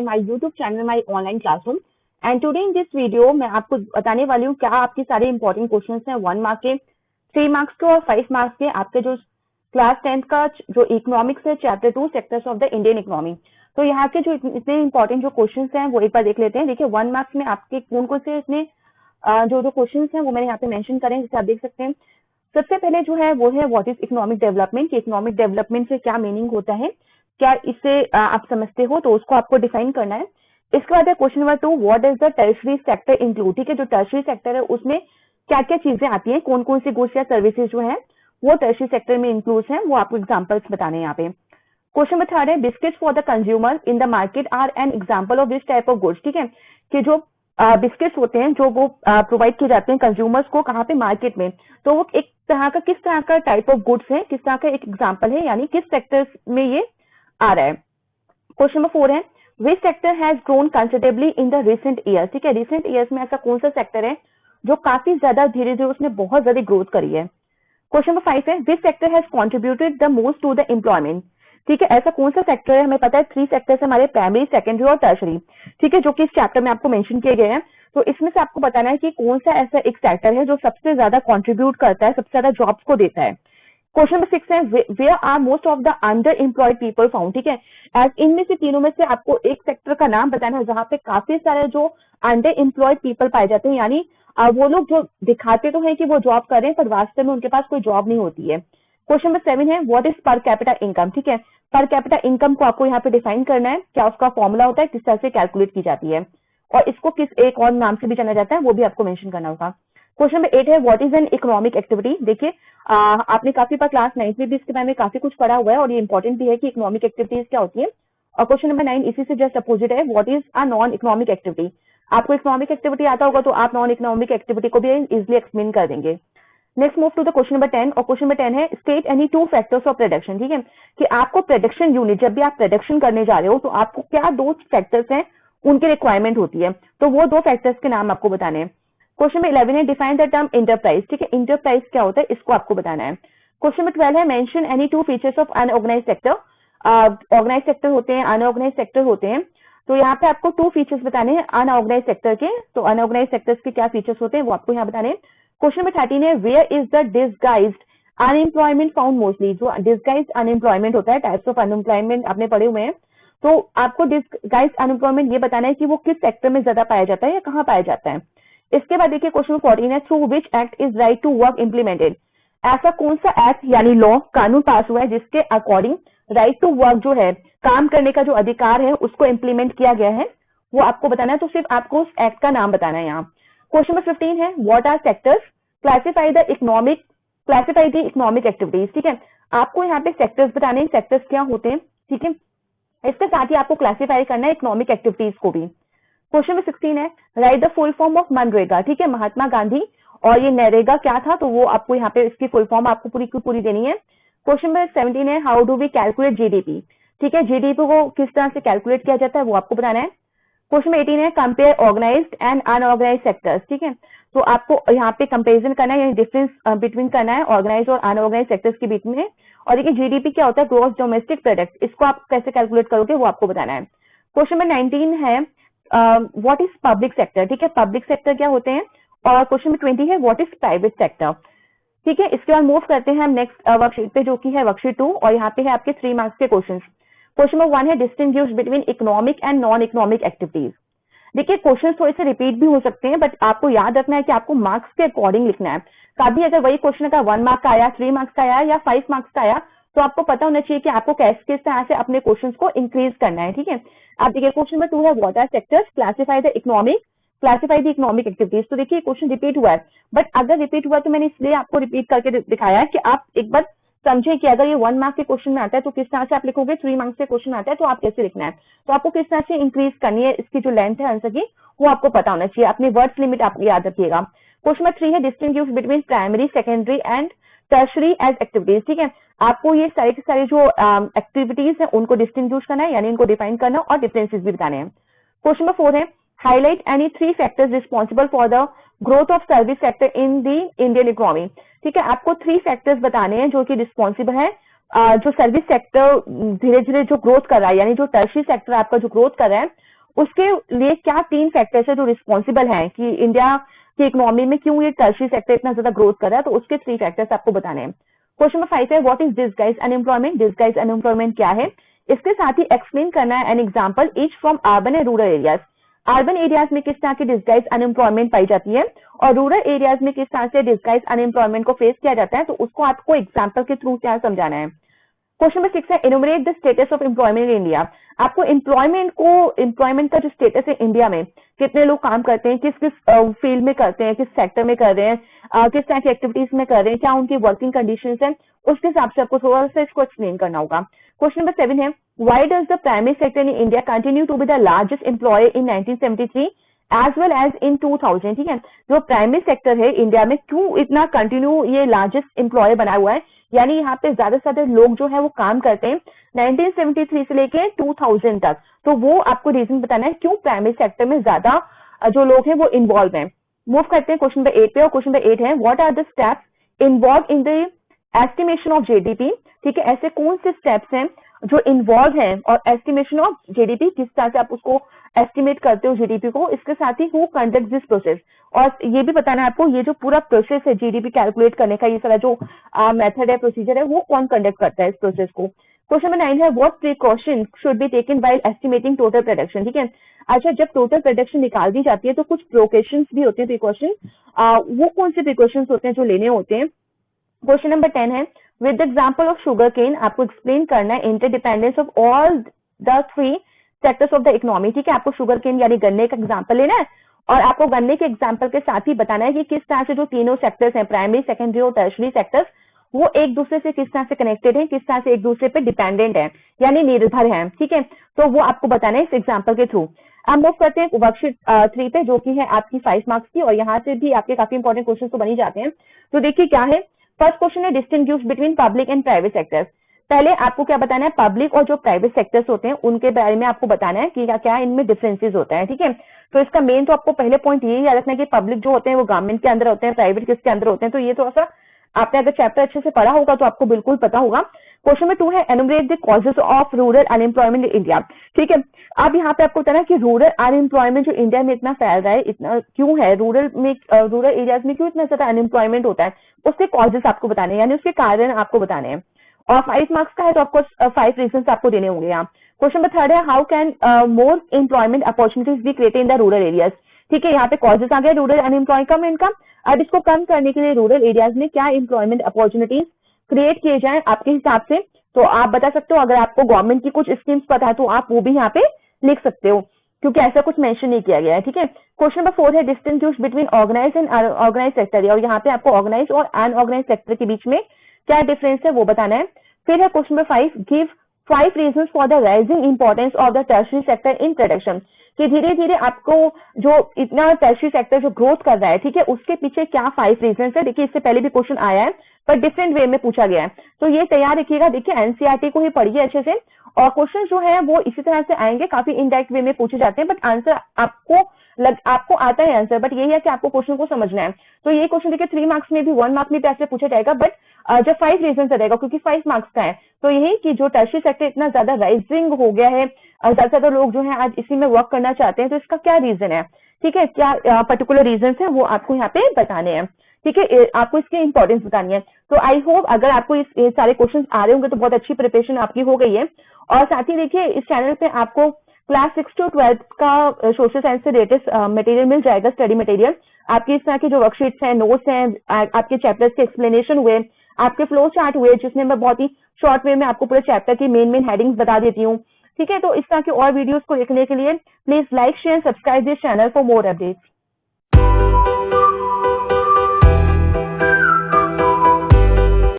in my YouTube channel, my online classroom. And today in this video मैं आपको बताने वाली हूँ क्या आपके सारे इंपॉर्टेंट क्वेश्चंस हैं 1 मार्क के, 3 मार्क्स के और 5 मार्क्स के आपके जो क्लास 10th का जो इकोनॉमिक्स है chapter 2 sectors of the Indian economy. तो यहाँ के जो इतने इंपॉर्टेंट जो क्वेश्चंस हैं वो एक बार देख लेते हैं। देखिए 1 मार्क्स में आपके कौन कौन से इतने जो क्वेश्चंस हैं वो मैंने यहाँ पे मेंशन करें, जैसे आप देख सकते हैं। सबसे पहले जो है वो है what is economic development. Economic development से क्या मीनिंग होता है, क्या इससे आप समझते हो, तो उसको आपको डिफाइन करना है। इसके बाद है question number 2, what is the tertiary sector include. ठीक है, जो टर्शरी सेक्टर है उसमें क्या क्या चीजें आती हैं, कौन कौन सी गुड्स या सर्विसेज जो है वो टर्शरी सेक्टर में इंक्लूड है, वो आपको एग्जांपल्स बताने हैं यहाँ पे। क्वेश्चन नंबर 3 है biscuits for the consumer in the market are an example of this type of goods. ठीक है, कि जो बिस्किट्स होते हैं जो वो प्रोवाइड किए जाते हैं कंज्यूमर्स को कहाँ पे, मार्केट में, तो वो एक तरह का किस तरह का टाइप ऑफ गुड्स है, किस तरह का एक एग्जांपल है, यानी किस सेक्टर में ये आ रहा है। क्वेश्चन नंबर 4 है which sector has grown considerably in the recent years. ठीक है, रिसेंट ईयर्स में ऐसा कौन सा सेक्टर है जो काफी ज्यादा धीरे धीरे उसने बहुत ज्यादा ग्रोथ करी है। क्वेश्चन नंबर 5 है which sector has contributed the most to the employment. ठीक है, ऐसा कौन सा सेक्टर है, हमें पता है 3 सेक्टर्स हमारे, प्राइमरी, सेकेंडरी और टर्शरी। ठीक है, जो कि इस चैप्टर में आपको मेंशन किए गए हैं। तो इसमें से आपको बताना है कि कौन सा ऐसा एक सेक्टर है जो सबसे ज्यादा कंट्रीब्यूट करता है, सबसे ज्यादा जॉब्स को देता है। क्वेश्चन नंबर 6 है where are most of the under employed people found. ठीक है, एज इनमें से तीनों में से आपको एक सेक्टर का नाम बताना है जहां पे काफी सारे जो अंडर एम्प्लॉयड पीपल पाए जाते हैं, यानी वो लोग जो दिखाते तो है कि वो जॉब कर रहे हैं पर वास्तव में उनके पास कोई जॉब नहीं होती है। क्वेश्चन नंबर 7 है what is per capita income. ठीक है, पर कैपिटा इनकम को आपको यहाँ पे डिफाइन करना है, क्या उसका फॉर्मूला होता है, किस तरह से कैलकुलेट की जाती है, और इसको किस एक और नाम से भी जाना जाता है वो भी आपको मेंशन करना होगा। क्वेश्चन नंबर 8 है what is an economic activity. देखिए आपने काफी बार क्लास 9 में भी इसके बारे में काफी कुछ पढ़ा हुआ है और ये इंपॉर्टेंट भी है कि इकोनॉमिक एक्टिविटीज क्या होती है। और क्वेश्चन नंबर 9 इसी से जस्ट अपोजिट है what is a non economic activity. आपको इकोनॉमिक एक्टिविटी आता होगा तो आप नॉन इकोनॉमिक एक्टिविटी को भी इजिली एक्सप्लेन कर देंगे। Next move to the question number 10 और क्वेश्चन नंबर 10 है state any 2 factors of production. ठीक है, कि आपको प्रोडक्शन यूनिट जब भी आप प्रोडक्शन करने जा रहे हो तो आपको क्या 2 फैक्टर्स हैं उनकी रिक्वायरमेंट होती है, तो वो 2 फैक्टर्स के नाम आपको बताने हैं। क्वेश्चन नंबर 11 है डिफाइन द टर्म इंटरप्राइज। ठीक है, इंटरप्राइज क्या होता है इसको आपको बताना है। क्वेश्चन नंबर 12 है mention any 2 features of unorganised sector. Organise sector होते हैं, अनऑर्गेनाइज सेक्टर होते हैं, तो यहाँ पे आपको 2 फीचर्स बताने हैं अनऑर्गेनाइज सेक्टर के। तो अनऑर्गेनाइज सेक्टर्स के क्या फीचर्स होते हैं वो आपको यहाँ बताने हैं। क्वेश्चन नंबर 13 है where is the disguised unemployment found mostly. जो डिसगाइज्ड अनएम्प्लॉयमेंट होता है, टाइप्स ऑफ अनएम्प्लॉयमेंट आपने पढ़े हुए हैं, तो आपको डिसगाइज्ड अनएम्प्लॉयमेंट ये बताना है कि वो किस सेक्टर में ज्यादा पाया जाता है या कहाँ पाया जाता है। इसके बाद देखिए क्वेश्चन 14 है through which act is right to work implemented. ऐसा कौन सा एक्ट यानी लॉ, कानून पास हुआ है जिसके अकॉर्डिंग राइट टू वर्क जो है, काम करने का जो अधिकार है, उसको इम्प्लीमेंट किया गया है, वो आपको बताना है। तो सिर्फ आपको उस एक्ट का नाम बताना है यहाँ। क्वेश्चन नंबर 15 है what are sectors, classify the economic activities. ठीक है, आपको यहाँ पे सेक्टर्स बताने हैं, सेक्टर्स क्या होते हैं। ठीक है, इसके साथ ही आपको क्लासिफाई करना है इकोनॉमिक एक्टिविटीज को भी। क्वेश्चन नंबर 16 है right the full form of MNREGA. ठीक है, महात्मा गांधी और ये नरेगा क्या था, तो वो आपको यहाँ पे इसकी फुल फॉर्म आपको पूरी की पूरी देनी है। क्वेश्चन नंबर 17 है how do we calculate GDP. ठीक है, जीडीपी को किस तरह से कैलकुलेट किया जाता है वो आपको बताना है। क्वेश्चन नंबर 18 है compare organised and unorganised sectors. ठीक है, तो आपको यहाँ पे कंपेरिजन करना है, यानी डिफरेंस बिटवीन करना है ऑर्गेनाइज्ड और अनऑर्गेनाइज्ड सेक्टर्स के बीच में। और देखिए जीडीपी क्या होता है, ग्रॉस डोमेस्टिक प्रोडक्ट, इसको आप कैसे कैलकुलेट करोगे वो आपको बताना है। क्वेश्चन नंबर 19 है व्हाट इज पब्लिक सेक्टर। ठीक है, पब्लिक सेक्टर क्या होते हैं। और क्वेश्चन नंबर 20 है व्हाट इज प्राइवेट सेक्टर। ठीक है, इसके बाद मूव करते हैं हम नेक्स्ट वर्कशीट पे जो कि है वर्कशीट 2 और यहाँ पे है आपके 3 मार्क्स के क्वेश्चन। क्वेश्चन नंबर 1 है distinguish between economic and non economic activities. देखिए क्वेश्चन थोड़े से रिपीट भी हो सकते हैं, बट आपको याद रखना है कि आपको मार्क्स के अकॉर्डिंग लिखना है। कभी अगर वही क्वेश्चन अगर 1 मार्क का आया, 3 मार्क्स का आया या 5 मार्क्स का आया, तो आपको पता होना चाहिए कि आपको किस तरह से अपने क्वेश्चंस को इंक्रीज करना है। ठीक है, आप देखिए क्वेश्चन नंबर 2 है what are sectors, classify the economic activities. तो देखिए क्वेश्चन रिपीट हुआ है, बट अगर रिपीट हुआ तो मैंने इसलिए आपको रिपीट करके दिखाया है कि आप एक बार समझे कि अगर ये 1 मार्क के क्वेश्चन में आता है तो किस तरह से आप लिखोगे, 3 मार्क्स के क्वेश्चन आता है तो आप कैसे लिखना है, तो आपको किस तरह से इंक्रीज करनी है, इसकी जो लेंथ है आंसर की वो आपको पता होना चाहिए। अपनी वर्ड्स लिमिट आप याद रखिएगा। क्वेश्चन नंबर 3 है distinguish between primary, secondary and tertiary as activities. ठीक है, आपको ये सारे के सारे जो एक्टिविटीज है उनको डिस्टिंग्विश करना है, यानी इनको डिफाइन करना और डिफरेंसेस भी बताने हैं। क्वेश्चन नंबर 4 है highlight any 3 factors responsible for the growth of service sector in the Indian economy. ठीक है, आपको 3 फैक्टर्स बताने हैं जो कि रिस्पॉन्सिबल है जो सर्विस सेक्टर धीरे धीरे जो ग्रोथ कर रहा है, यानी जो टर्शियरी सेक्टर आपका जो ग्रोथ कर रहा है, उसके लिए क्या 3 फैक्टर्स है जो रिस्पॉन्सिबल हैं कि इंडिया की इकोनॉमी में क्यों ये टर्शियरी सेक्टर इतना ज्यादा ग्रोथ कर रहा है, तो उसके 3 फैक्टर्स आपको बताने हैं। क्वेश्चन नंबर 5 है what is disguise unemployment, disguise unemployment क्या है, इसके साथ ही एक्सप्लेन करना है an example each from urban and rural areas. Urban areas में किस तरह की डिसगाइज अनएम्प्लॉयमेंट पाई जाती है और रूरल एरियाज में किस तरह से डिसगाइज अनएम्प्लॉयमेंट को फेस किया जाता है, तो उसको आपको एग्जाम्पल के थ्रू क्या समझाना है। क्वेश्चन नंबर 6 है enumerate the status of employment in India. आपको एम्प्लॉयमेंट का जो स्टेटस है इंडिया में, कितने लोग काम करते हैं, किस किस फील्ड में करते हैं, किस सेक्टर में कर रहे हैं, किस तरह की एक्टिविटीज में कर रहे हैं, क्या उनकी वर्किंग कंडीशंस है, उसके हिसाब से आपको थोड़ा सा इसको एक्सप्लेन करना होगा। क्वेश्चन नंबर 7 है why does the primary sector in India continue to be the largest employer in 1973 as well as in 2000। ठीक है, जो प्राइमरी सेक्टर है इंडिया में क्यों इतना कंटिन्यू ये लार्जेस्ट एम्प्लॉयर बना हुआ है, यानी यहाँ पे ज्यादा से ज्यादा लोग जो है वो काम करते हैं 1973 से लेके 2000 तक, तो वो आपको रीजन बताना है क्यों प्राइमरी सेक्टर में ज्यादा जो लोग हैं वो इन्वॉल्व हैं। मूव करते हैं क्वेश्चन नंबर 8 पे, और क्वेश्चन नंबर 8 है what are the steps involve in the estimation of GDP. ठीक है, ऐसे कौन से स्टेप्स हैं जो इन्वॉल्व हैं और एस्टिमेशन ऑफ जीडीपी, किस तरह से आप उसको एस्टिमेट करते हो जीडीपी को, इसके साथ he who conduct this process, और ये भी बताना है आपको ये जो पूरा प्रोसेस है जीडीपी कैलकुलेट करने का, ये सारा जो मेथड है, प्रोसीजर है, वो कौन कंडक्ट करता है इस प्रोसेस को। क्वेश्चन नंबर 9 है what precaution should be taken while estimating total production. ठीक है, अच्छा जब टोटल प्रोडक्शन निकाल दी जाती है तो कुछ प्रिकॉशंस भी होते हैं, प्रिकॉशन वो कौन से प्रिकॉशंस होते हैं जो लेने होते हैं। क्वेश्चन नंबर 10 है with the example of sugar cane आपको एक्सप्लेन करना है interdependence of all the 3 sectors of the economy. ठीक है, आपको शुगर केन यानी गन्ने का एग्जांपल लेना है और आपको गन्ने के एग्जांपल के साथ ही बताना है कि किस तरह से जो तीनों सेक्टर्स हैं, प्राइमरी, सेकेंडरी और टर्शरी सेक्टर्स, वो एक दूसरे से किस तरह से कनेक्टेड हैं, किस तरह से एक दूसरे पे डिपेंडेंट है, यानी निर्भर है। ठीक है, तो वो आपको बताना है इस एग्जाम्पल के थ्रू। अब मूव करते हैं वर्कशीट 3 पे, जो कि है आपकी 5 मार्क्स की, और यहाँ से भी आपके काफी इंपॉर्टेंट क्वेश्चन तो बन ही जाते हैं। तो देखिए क्या है, फर्स्ट क्वेश्चन है distinguish between public and private sectors. पहले आपको क्या बताना है, पब्लिक और जो प्राइवेट सेक्टर्स होते हैं उनके बारे में आपको बताना है कि क्या क्या इनमें डिफरेंसेस होता है। ठीक है, तो इसका मेन तो आपको पहले पॉइंट यही याद रखना है कि पब्लिक जो होते हैं वो गवर्नमेंट के अंदर होते हैं, प्राइवेट किसके अंदर होते हैं, तो ये थोड़ा सा आपने अगर चैप्टर अच्छे से पढ़ा होगा तो आपको बिल्कुल पता होगा। क्वेश्चन नंबर 2 है enumerate the causes of rural unemployment in India. ठीक है, अब यहाँ पे आपको बताना है कि रूरल अनएम्प्लॉयमेंट जो इंडिया में इतना फैल रहा है, इतना क्यों है, रूरल एरियाज में क्यों इतना ज्यादा अनएम्प्लॉयमेंट होता है, उसके कॉजेस आपको बताने हैं, यानी उसके कारण आपको बताने हैं। और 5 मार्क्स का है तो आपको 5 रीजन आपको देने होंगे यहाँ। क्वेश्चन नंबर 3 है how can more employment opportunities be created in the rural areas. ठीक है, यहाँ पे कॉजेस आ गया रूरल अनएम्प्लॉयमेंट का। अब इसको कम करने के लिए रूरल एरियाज में क्या एम्प्लॉयमेंट अपॉर्चुनिटीज क्रिएट किए जाए आपके हिसाब से, तो आप बता सकते हो। अगर आपको गवर्नमेंट की कुछ स्कीम्स पता है तो आप वो भी यहाँ पे लिख सकते हो, क्योंकि ऐसा कुछ मेंशन नहीं किया गया है। ठीक है, क्वेश्चन नंबर 4 है distinguish between organise and unorganise sector, और यहाँ पे आपको ऑर्गेनाइज और अनऑर्गेनाइज सेक्टर के बीच में क्या डिफरेंस है वो बताना है। फिर है question number 5 give 5 reasons for the rising importance of the tertiary sector in production, कि धीरे धीरे आपको जो इतना टर्शरी सेक्टर जो ग्रोथ कर रहा है, ठीक है, उसके पीछे क्या 5 रीजंस है। देखिए इससे पहले भी क्वेश्चन आया है पर डिफरेंट वे में पूछा गया है, तो ये तैयार रखिएगा। देखिए एनसीईआरटी को ही पढ़िए अच्छे से, और क्वेश्चन जो है वो इसी तरह से आएंगे, काफी इनडायरेक्ट वे में पूछे जाते हैं, बट आंसर आपको आता है आंसर, बट यही है कि आपको क्वेश्चन को समझना है। तो ये क्वेश्चन देखिए 3 मार्क्स में भी, 1 मार्क में भी ऐसे पूछा जाएगा, बट जब 5 रीजन रहेगा क्योंकि 5 मार्क्स का है, तो यही कि जो टर्शरी सेक्टर इतना ज्यादा राइजिंग हो गया है, ज्यादा से ज्यादा लोग जो है आज इसी में वर्क करना चाहते हैं, तो इसका क्या रीजन है। ठीक है, क्या पर्टिकुलर रीजन है वो आपको यहाँ पे बताने हैं। ठीक है, आपको इसकी इंपॉर्टेंस बतानी है। तो आई होप अगर आपको ये सारे क्वेश्चन आ रहे होंगे तो बहुत अच्छी प्रिपरेशन आपकी हो गई है। और साथ ही देखिए इस चैनल पे आपको क्लास 6 to 12 का सोशल साइंस से रिलेटेड मटेरियल मिल जाएगा, स्टडी मटेरियल। आपकी इस तरह की जो वर्कशीट्स हैं, नोट्स हैं, आपके चैप्टर्स के एक्सप्लेनेशन हुए, आपके फ्लो चार्ट हुए, जिसमें मैं बहुत ही शॉर्ट वे में आपको पूरे चैप्टर की मेन हेडिंग्स बता देती हूँ। ठीक है, तो इस तरह के और वीडियोस को देखने के लिए please like share subscribe this channel for more updates.